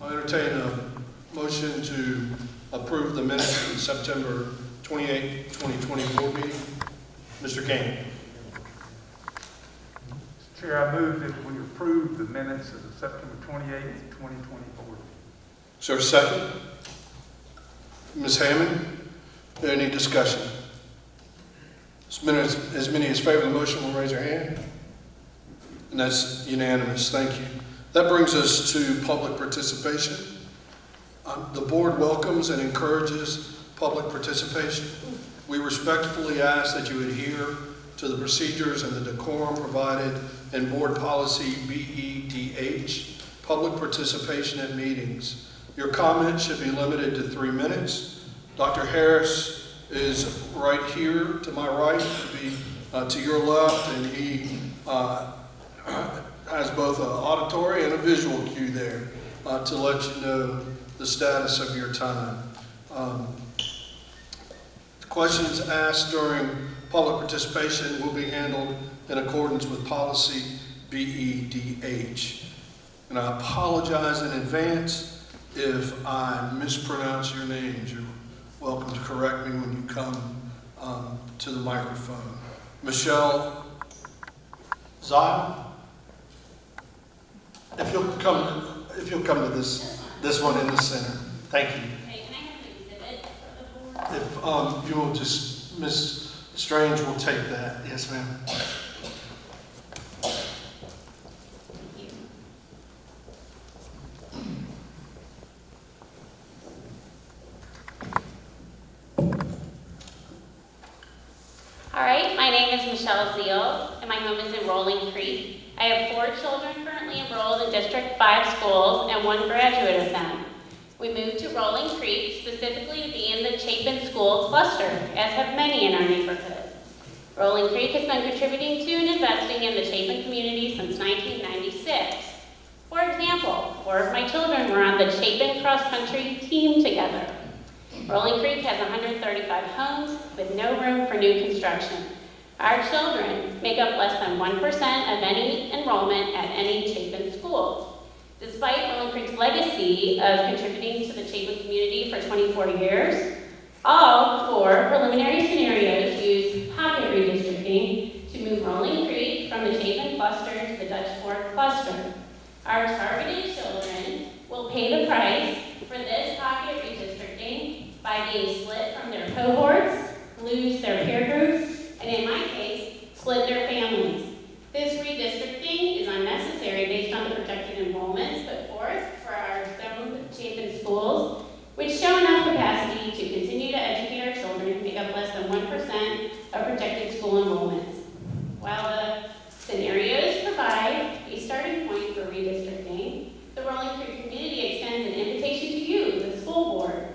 I'll entertain a motion to approve the minutes of the September 28, 2024 meeting. Mr. Kane. Mr. Chair, I move that we approve the minutes of the September 28th, 2024. Is there a second? Ms. Hammond, any discussion? As many as favor the motion will raise their hand. And that's unanimous. Thank you. That brings us to public participation. The board welcomes and encourages public participation. We respectfully ask that you adhere to the procedures and the decorum provided in Board Policy BEDH, public participation at meetings. Your comments should be limited to 3 minutes. Dr. Harris is right here to my right, to your left, and he has both an auditory and a visual cue there to let you know the status of your time. Questions asked during public participation will be handled in accordance with policy BEDH. And I apologize in advance if I mispronounce your names. You're welcome to correct me when you come to the microphone. Michelle Zile, if you'll come to this one in the center. Thank you. Okay, can I have an exhibit for the board? If you will just, Ms. Strange will take that. Yes, ma'am. Thank you. All right, my name is Michelle Zeal, and my home is in Rolling Creek. I have 4 children currently enrolled in District 5 schools and 1 graduate of them. We moved to Rolling Creek specifically to be in the Chapin School cluster, as have many in our neighborhood. Rolling Creek has been contributing to and investing in the Chapin community since 1996. For example, 4 of my children were on the Chapin cross-country team together. Rolling Creek has 135 homes with no room for new construction. Our children make up less than 1% of any enrollment at any Chapin school. Despite Rolling Creek's legacy of contributing to the Chapin community for 24 years, all 4 preliminary scenarios use pocket redistricting to move Rolling Creek from the Chapin cluster to the Dutch Fork cluster. Our targeted children will pay the price for this pocket redistricting by being split from their cohorts, lose their peer groups, and in my case, split their families. This redistricting is unnecessary based on the projected enrollments put forth for our zoned Chapin schools, which show enough capacity to continue to educate our children, make up less than 1% of projected school enrollments. While the scenarios provide a starting point for redistricting, the Rolling Creek community extends an invitation to you, the school board,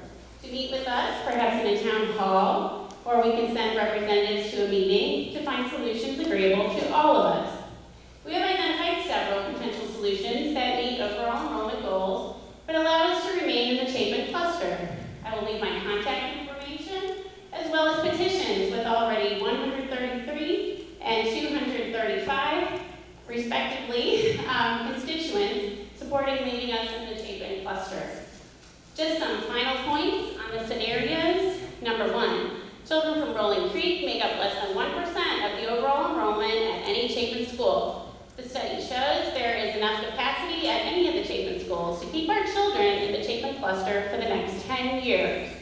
to meet with us, perhaps in a town hall, or we can send representatives to a meeting to find solutions agreeable to all of us. We have identified several potential solutions that meet overall enrollment goals, but allow us to remain in the Chapin cluster. I will leave my contact information, as well as petitions with already 133 and 235, respectively, constituents supporting leaving us in the Chapin cluster. Just some final points on the scenarios. Number 1, children from Rolling Creek make up less than 1% of the overall enrollment at any Chapin school. The study shows there is enough capacity at any of the Chapin schools to keep our children in the Chapin cluster for the next 10 years.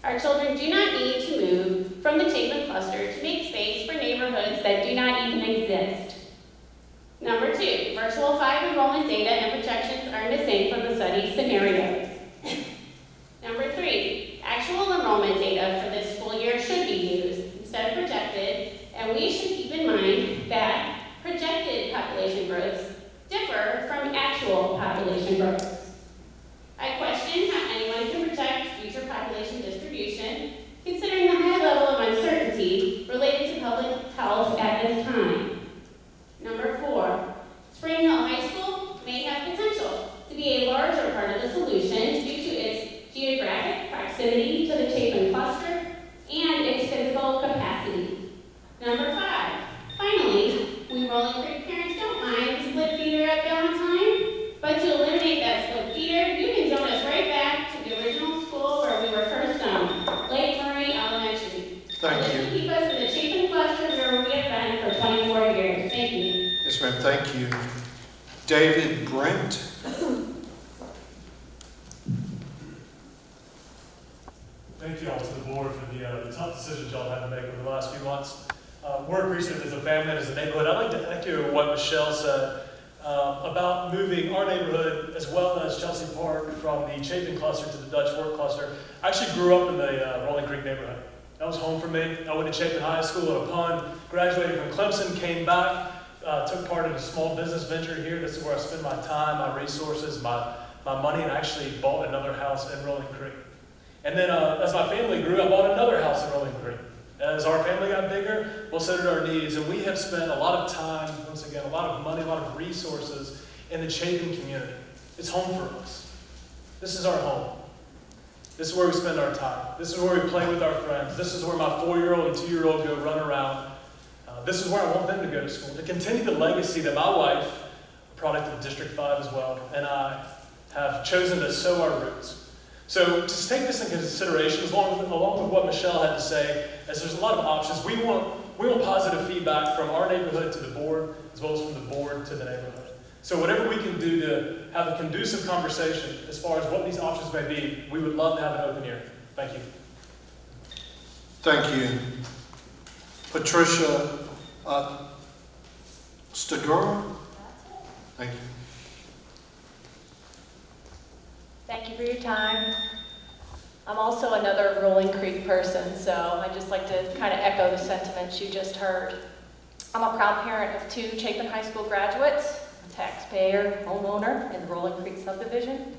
Our children do not need to move from the Chapin cluster to make space for neighborhoods that do not even exist. Number 2, virtual 5 enrollment data and projections are missing from the study scenarios. Number 3, actual enrollment data for this school year should be used instead of projected, and we should keep in mind that projected population growths differ from actual population growths. I question how anyone can project future population distribution, considering the high level of uncertainty related to public health at this time. Number 4, Spring Hill High School may have potential to be a larger part of the solution due to its geographic proximity to the Chapin cluster and its physical capacity. Number 5, finally, we Rolling Creek parents don't mind the split feeder at Valentine, but to eliminate that split feeder, you can David Brent. Thank you all to the board for the tough decisions y'all had to make over the last few months. We're appreciative as a family and as a neighborhood. I'd like to echo what Michelle said about moving our neighborhood as well as Chelsea Park from the Chapin cluster to the Dutch Fork cluster. I actually grew up in the Rolling Creek neighborhood. That was home for me. I went to Chapin High School at Upon, graduated from Clemson, came back, took part in a small business venture here. This is where I spend my time, my resources, my money, and actually bought another house in Rolling Creek. And then as my family grew, I bought another house in Rolling Creek. As our family got bigger, well, so did our needs. And we have spent a lot of time, once again, a lot of money, a lot of resources in the Chapin community. It's home for us. This is our home. This is where we spend our time. This is where we play with our friends. This is where my 4-year-old and 2-year-old go run around. This is where I want them to go to school, to continue the legacy that my wife, a product of District 5 as well, and I have chosen to sow our roots. So just take this into consideration, along with what Michelle had to say, as there's a lot of options. We want positive feedback from our neighborhood to the board, as well as from the board to the neighborhood. So whatever we can do to have a conducive conversation as far as what these options may be, we would love to have an open ear. Thank you. Thank you. Patricia Stigura. Thank you. Thank you for your time. I'm also another Rolling Creek person, so I'd just like to kind of echo the sentiments you just heard. I'm a proud parent of 2 Chapin High School graduates, a taxpayer, homeowner in the Rolling Creek subdivision.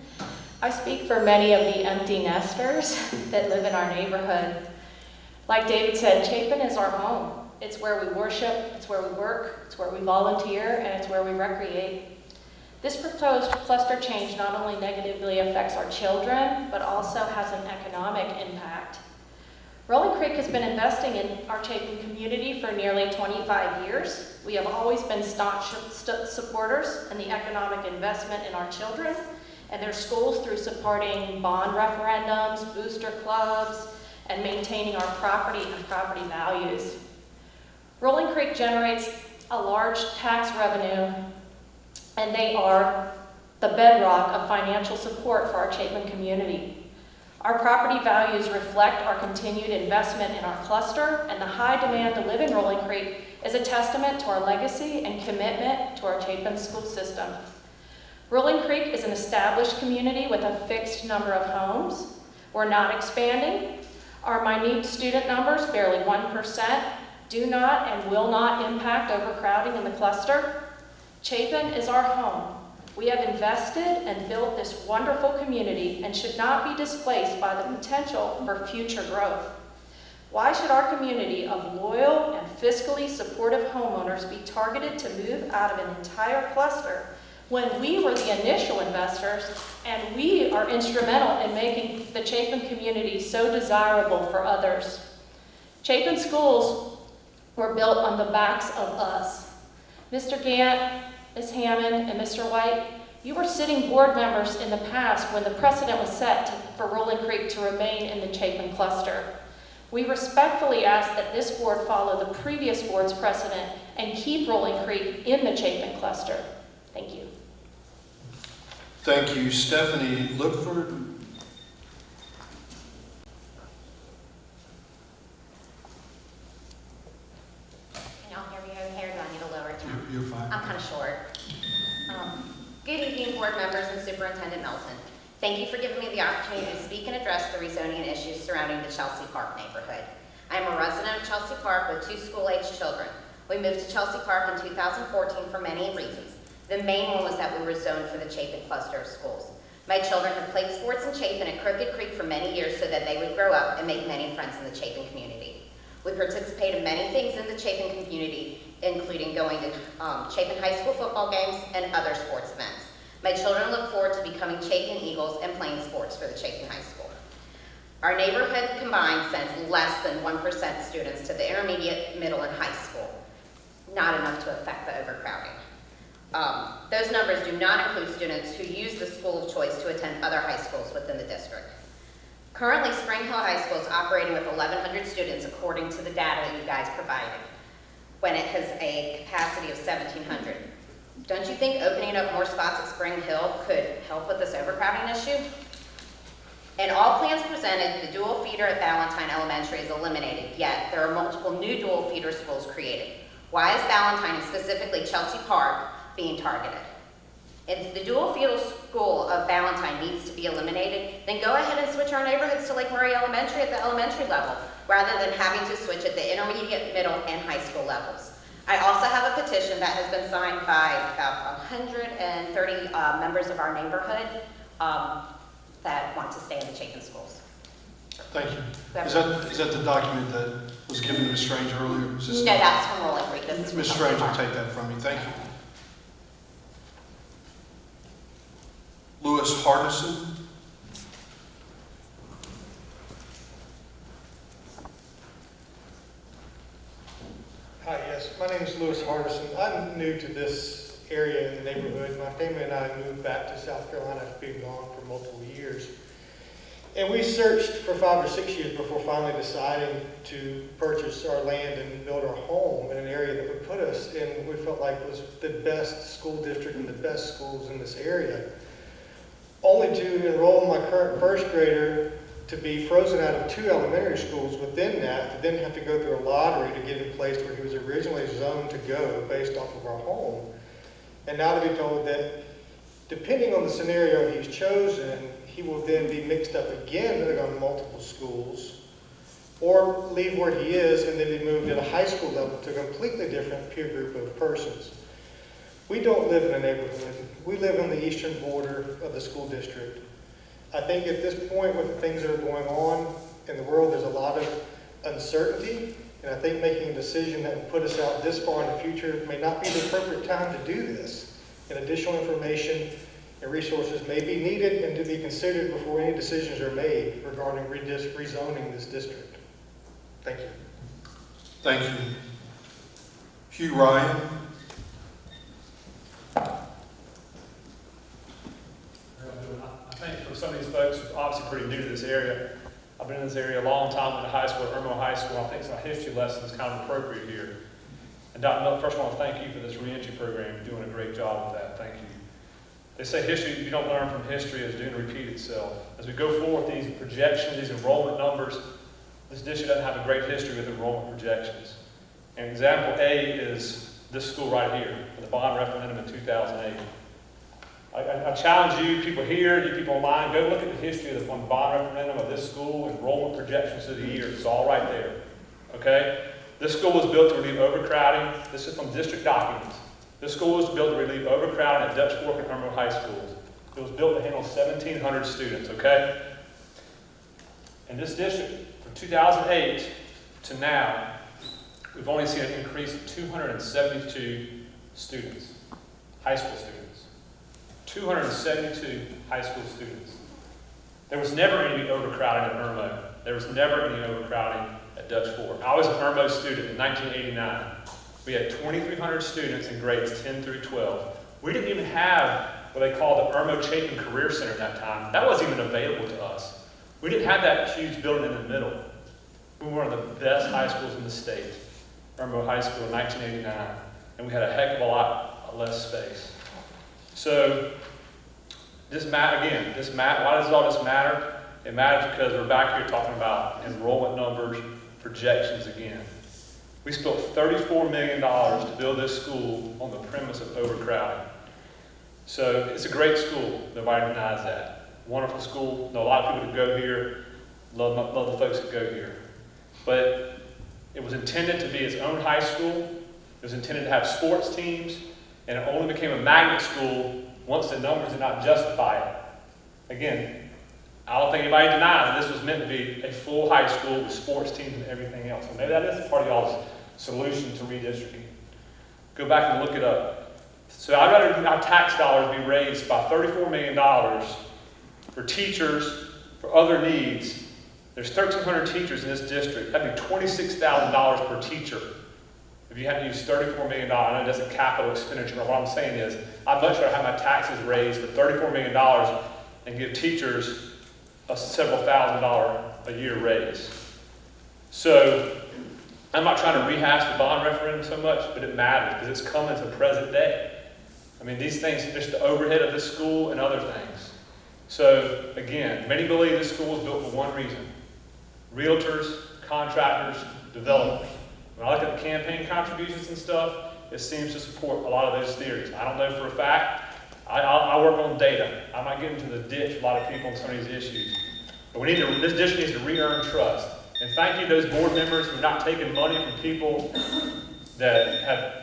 I speak for many of the empty nesters that live in our neighborhood. Like David said, Chapin is our home. It's where we worship, it's where we work, it's where we volunteer, and it's where we recreate. This proposed cluster change not only negatively affects our children, but also has an economic impact. Rolling Creek has been investing in our Chapin community for nearly 25 years. We have always been staunch supporters in the economic investment in our children and their schools through supporting bond referendums, booster clubs, and maintaining our property and property values. Rolling Creek generates a large tax revenue, and they are the bedrock of financial support for our Chapin community. Our property values reflect our continued investment in our cluster, and the high demand to live in Rolling Creek is a testament to our legacy and commitment to our Chapin school system. Rolling Creek is an established community with a fixed number of homes. We're not expanding. Our minute student numbers, barely 1%, do not and will not impact overcrowding in the cluster. Chapin is our home. We have invested and built this wonderful community and should not be displaced by the potential for future growth. Why should our community of loyal and fiscally supportive homeowners be targeted to move out of an entire cluster when we were the initial investors and we are instrumental in making the Chapin community so desirable for others? Chapin schools were built on the backs of us. Mr. Gant, Ms. Hammond, and Mr. White, you were sitting board members in the past when the precedent was set for Rolling Creek to remain in the Chapin cluster. We respectfully ask that this board follow the previous board's precedent and keep Rolling Creek in the Chapin cluster. Thank you. Thank you. Stephanie Lipford. Can y'all hear me okay, or do I need to lower it down? You're fine. I'm kind of short. Good evening, board members and Superintendent Melton. Thank you for giving me the opportunity to speak and address the rezoning issues surrounding the Chelsea Park neighborhood. I am a resident of Chelsea Park with 2 school-aged children. We moved to Chelsea Park in 2014 for many reasons. The main one was that we were zoned for the Chapin cluster of schools. My children have played sports in Chapin at Crooked Creek for many years so that they would grow up and make many friends in the Chapin community. We participate in many things in the Chapin community, including going to Chapin High School football games and other sports events. My children look forward to becoming Chapin Eagles and playing sports for the Chapin High School. Our neighborhood combined sends less than 1% students to the intermediate, middle, and high school. Not enough to affect the overcrowding. Those numbers do not include students who use the school of choice to attend other high schools within the district. Currently, Spring Hill High School is operating with 1,100 students according to the data you guys provided, when it has a capacity of 1,700. Don't you think opening up more spots at Spring Hill could help with this overcrowding issue? In all plans presented, the dual feeder at Valentine Elementary is eliminated, yet there are multiple new dual feeder schools created. Why is Valentine, and specifically Chelsea Park, being targeted? If the dual feeder school of Valentine needs to be eliminated, then go ahead and switch our neighborhoods to Lake Murray Elementary at the elementary level, rather than having to switch at the intermediate, middle, and high school levels. I also have a petition that has been signed by about 130 members of our neighborhood that want to stay in the Chapin schools. Thank you. Is that the document that was given to Ms. Strange earlier? Is this- No, that's from Rolling Creek. This is from Ms. Chelsea Strange will Park. take that from you. Thank you. Louis Hardison. Hi, yes, my name is Louis Hardison. I'm new to this area in the neighborhood. My family and I moved back to South Carolina after being gone for multiple years. And we searched for 5 or 6 years before finally deciding to purchase our land and build our home in an area that would put us in what we felt like was the best school district and the best schools in this area. Only to enroll my current first grader to be frozen out of 2 elementary schools within that, to then have to go through a lottery to get him placed where he was originally zoned to go based off of our home. And now to be told that depending on the scenario he's chosen, he will then be mixed up again on multiple schools, or leave where he is and then be moved at a high school level to a completely different peer group of persons. We don't live in a neighborhood. We live on the eastern border of the school district. I think at this point, with the things that are going on in the world, there's a lot of uncertainty, and I think making a decision that would put us out this far in the future may not be the appropriate time to do this. And additional information and resources may be needed and to be considered before any decisions are made regarding rezoning this district. Thank you. Thank you. Hugh Ryan. I think for some of these folks who are obviously pretty new to this area, I've been in this area a long time, went to high school at Irmo High School. I think some history lessons kind of appropriate here. And Dr. Miller, first I want to thank you for this reentry program. You're doing a great job with that. Thank you. They say history, you don't learn from history, it's doomed to repeat itself. As we go forward, these projections, these enrollment numbers, this district doesn't have a great history with enrollment projections. And example A is this school right here, the bond referendum in 2008. I challenge you, people here, you people online, go look at the history of the bond referendum of this school, enrollment projections of the year. It's all right there, okay? This school was built to relieve overcrowding. This is from district documents. This school was built to relieve overcrowding at Dutch Fork and Irmo High Schools. It was built to handle 1,700 students, okay? In this district, from 2008 to now, we've only seen an increase of 272 students, high school students. 272 high school students. There was never any overcrowding at Irmo. There was never any overcrowding at Dutch Fork. I was an Irmo student in 1989. We had 2,300 students in grades 10 through 12. We didn't even have what they called the Irmo Chapin Career Center at that time. That wasn't even available to us. We didn't have that huge building in the middle. We were one of the best high schools in the state, Irmo High School in 1989, and we had a heck of a lot less space. So, why does all this matter? It matters because we're back here talking about enrollment numbers, projections again. We spent $34 million to build this school on the premise of overcrowding. So it's a great school, nobody denies that. Wonderful school, know a lot of people that go here, love the folks that go here. But it was intended to be its own high school, it was intended to have sports teams, and it only became a magnet school once the numbers did not justify it. Again, I don't think anybody denies that this was meant to be a full high school with sports teams and everything else. So maybe that is part of y'all's solution to redistricting. Go back and look it up. So I'd rather our tax dollars be raised by $34 million for teachers, for other needs. There's 1,300 teachers in this district. That'd be $26,000 per teacher. If you had to use $34 million, I know that's a capital expenditure, but what I'm saying is, I'd much rather have my taxes raised for $34 million and give teachers a several $1,000s a year raise. So, I'm not trying to rehash the bond referendum so much, but it matters because it's coming to present day. mean, these things, just the overhead of this school and other things. So again, many believe this school was built for one reason: realtors, contractors, developers. When I look at the campaign contributions and stuff, it seems to support a lot of those theories. I don't know for a fact. I work on data. I might get into the ditch with a lot of people on some of these issues. But this district needs to re-earn trust. And thank you to those board members who are not taking money from people that have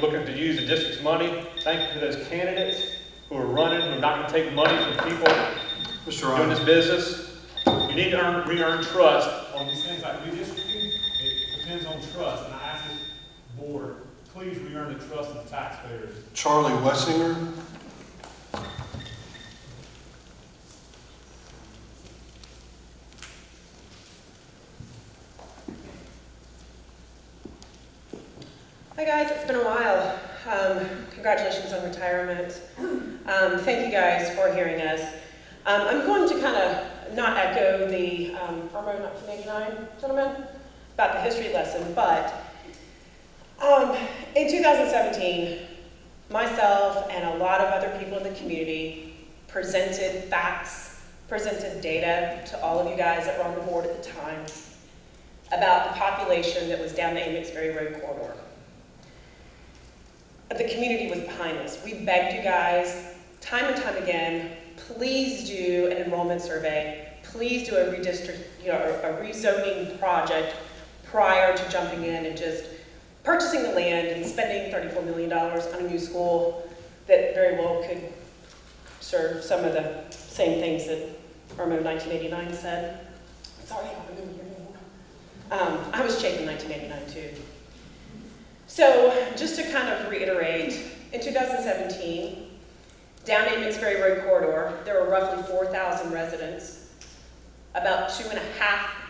looking to use the district's money. Thank you to those candidates who are running, who are not going to take money from people Mr. doing this Ryan, business. You need to re-earn trust. On these things like redistricting, it depends on trust, and I ask this board, please re-earn the trust of the taxpayers. Charlie Wessinger. Hi guys, it's been a while. Congratulations on retirement. Thank you guys for hearing us. I'm going to kind of not echo the Irmo 1989 gentleman about the history lesson, but in 2017, myself and a lot of other people in the community presented facts, presented data to all of you guys that were on the board at the time about the population that was down the Amos Ferry Road corridor. The community was behind us. We begged you guys time and time again, please do an enrollment survey. Please do a rezoning project prior to jumping in and just purchasing the land and spending $34 million on a new school that very well could serve some of the same things that Irmo 1989 said. Sorry, I don't remember your name. I was Chapin 1989 too. So just to kind of reiterate, in 2017, down Amos Ferry Road corridor, there were roughly 4,000 residents, about 2.5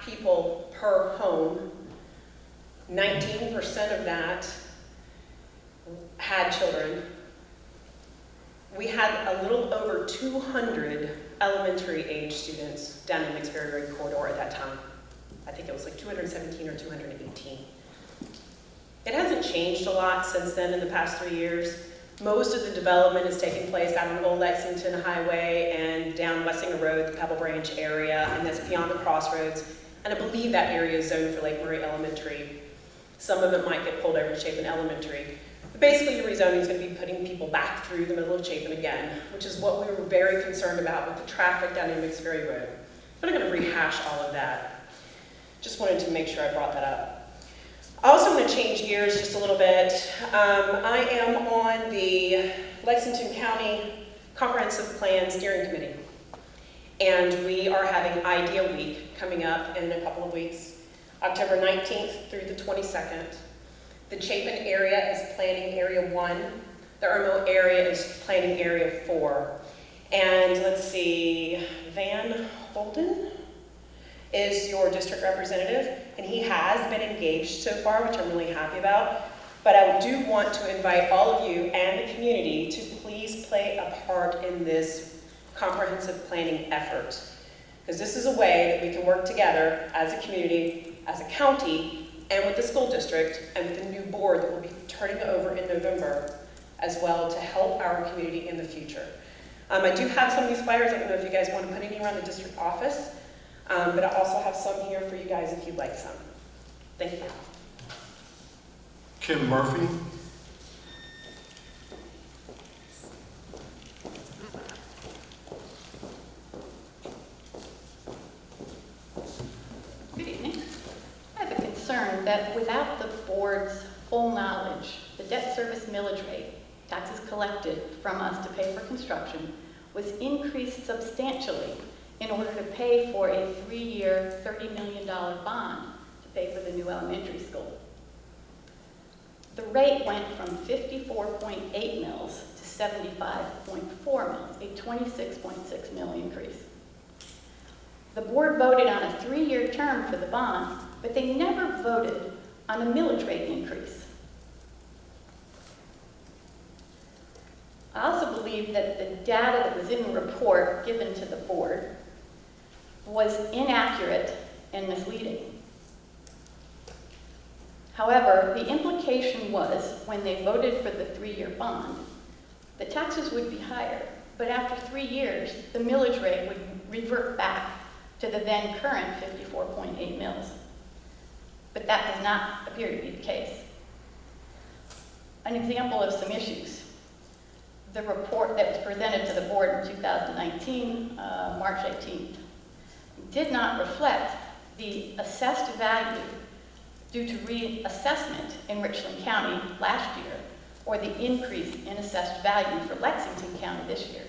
people per home. 19% of that had children. We had a little over 200 elementary age students down Amos Ferry Road corridor at that time. I think it was like 217 or 218. It hasn't changed a lot since then in the past 3 years. Most of the development is taking place out on Old Lexington Highway and down Wessinger Road, the Pebble Branch area, and that's beyond the crossroads. And I believe that area is zoned for Lake Murray Elementary. Some of it might get pulled over to Chapin Elementary. But basically, the rezoning is going to be putting people back through the middle of Chapin again, which is what we were very concerned about with the traffic down Amos Ferry Road. I'm not going to rehash all of that. Just wanted to make sure I brought that up. I also want to change gears just a little bit. I am on the Lexington County Comprehensive Plan Steering Committee. And we are having Idea Week coming up in a couple of weeks, October 19th through the 22nd. The Chapin area is planning area 1. The Irmo area is planning area 4. And let's see, Van Holden is your district representative, and he has been engaged so far, which I'm really happy about. But I do want to invite all of you and the community to please play a part in this comprehensive planning effort. Because this is a way that we can work together as a community, as a county, and with the school district, and with the new board that will be turning over in November as well to help our community in the future. I do have some of these flyers. I don't know if you guys want to put any around the district office. But I also have some here for you guys if you'd like some. Thank you. Kim Murphy. Good evening. I have a concern that without the board's full knowledge, the debt service millage rate, taxes collected from us to pay for construction, was increased substantially in order to pay for a 3-year, $30 million bond to pay for the new elementary school. The rate went from 54.8 mils to 75.4 mils, a 26.6 mil increase. The board voted on a 3-year term for the bond, but they never voted on a millage rate increase. I also believe that the data that was in the report given to the board was inaccurate and misleading. However, the implication was, when they voted for the 3-year bond, the taxes would be higher, but after 3 years, the millage rate would revert back to the then current 54.8 mils. But that does not appear to be the case. An example of some issues. The report that was presented to the board in 2019, March 18th, did not reflect the assessed value due to reassessment in Richland County last year, or the increase in assessed value for Lexington County this year.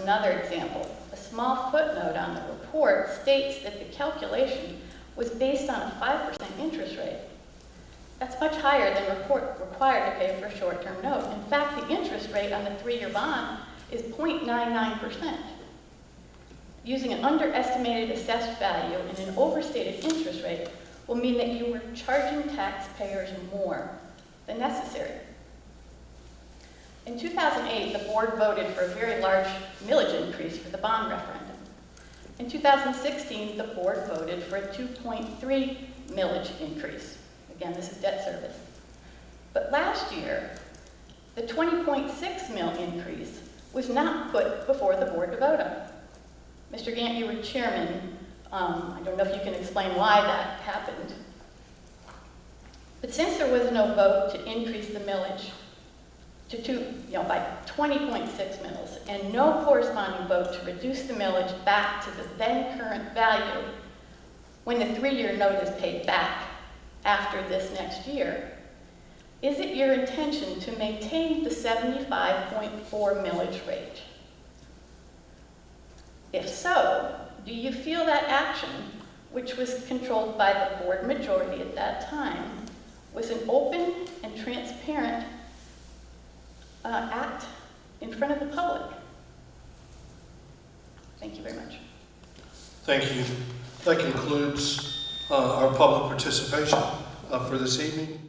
Another example, a small footnote on the report states that the calculation was based on a 5% interest rate. That's much higher than required to pay for a short-term note. In fact, the interest rate on the 3-year bond is 0.99%. Using an underestimated assessed value and an overstated interest rate will mean that you are charging taxpayers more than necessary. In 2008, the board voted for a very large millage increase for the bond referendum. In 2016, the board voted for a 2.3 millage increase. Again, this is debt service. But last year, the 20.6 mil increase was not put before the board to vote on. Mr. Gant, you were chairman. I don't know if you can explain why that happened. But since there was no vote to increase the millage by 20.6 mils, and no corresponding vote to reduce the millage back to the then current value when the 3-year note is paid back after this next year, is it your intention to maintain the 75.4 millage rate? If so, do you feel that action, which was controlled by the board majority at that time, was an open and transparent act in front of the public? Thank you very much. Thank you. That concludes our public participation for this evening.